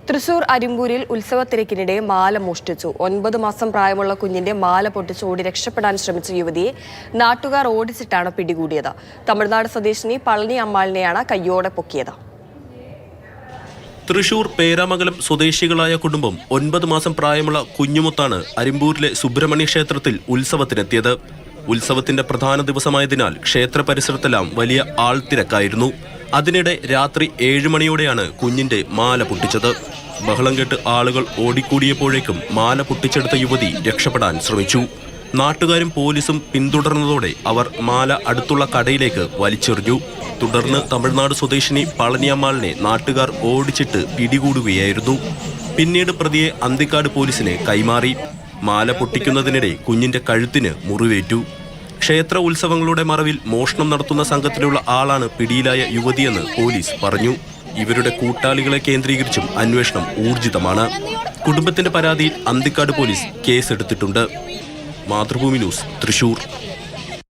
തൃശൂർ അരിമ്പൂരിൽ ഉത്സവത്തിരക്കിനിടെ മാല മോഷ്ടിച്ചു. 9 മാസം പ്രായമുള്ള കുഞ്ഞിന്റെ മാല പൊട്ടിച്ച് ഓടി രക്ഷപ്പെടാൻ ശ്രമിച്ച യുവതിയെ നാട്ടുകാർ ഓടിച്ചിട്ടാണ് പിടികൂടിയത്. തമിഴ്നാട് സ്വദേശിനി പളനി അമ്മാളിനെയാണ് കയ്യോടെ പൊക്കിയത്. തൃശൂർ പേരാമംഗലം സ്വദേശികളായ കുടുംബം 9 മാസം പ്രായമുള്ള കുഞ്ഞുമുത്താണ് അരിമ്പൂരിലെ സുബ്രഹ്മണ്യ ക്ഷേത്രത്തിൽ ഉത്സവത്തിനെത്തിയത്. ഉത്സവത്തിന്റെ പ്രധാന ദിവസമായതിനാൽ ക്ഷേത്ര പരിസരത്തെല്ലാം വലിയ ആൾത്തിരക്കായിരുന്നു. അതിനിടെ രാത്രി 7 മണിയോടെയാണ് കുഞ്ഞിന്റെ മാല പൊട്ടിച്ചത്. ബഹളം കേട്ട് ആളുകൾ ഓടിക്കൂടിയപ്പോഴേക്കും മാല പൊട്ടിച്ചെടുത്ത യുവതി രക്ഷപ്പെടാൻ ശ്രമിച്ചു. നാട്ടുകാരും പോലീസും പിന്തുടർന്നതോടെ അവർ മാല അടുത്തുള്ള കടയിലേക്ക് വലിച്ചെറിഞ്ഞു. തുടർന്ന് തമിഴ്നാട് സ്വദേശിനി പളനിയമ്മാളിനെ നാട്ടുകാർ ഓടിച്ചിട്ട് പിടികൂടുകയായിരുന്നു. പിന്നീട് പ്രതിയെ അന്തിക്കാട് പോലീസിന് കൈമാറി. മാല പൊട്ടിക്കുന്നതിനിടെ കുഞ്ഞിന്റെ കഴുത്തിന് മുറിവേറ്റു. ക്ഷേത്ര ഉത്സവങ്ങളുടെ മറവിൽ മോഷണം നടത്തുന്ന സംഘത്തിലുള്ള ആളാണ് പിടിയിലായ യുവതിയെന്ന് പോലീസ് പറഞ്ഞു. ഇവരുടെ കൂട്ടാളികളെ കേന്ദ്രീകരിച്ചും അന്വേഷണം ഊർജിതമാണ്. കുടുംബത്തിന്റെ പരാതിയിൽ അന്തിക്കാട് പോലീസ് കേസെടുത്തിട്ടുണ്ട്. മാതൃഭൂമി ന്യൂസ്, തൃശൂർ.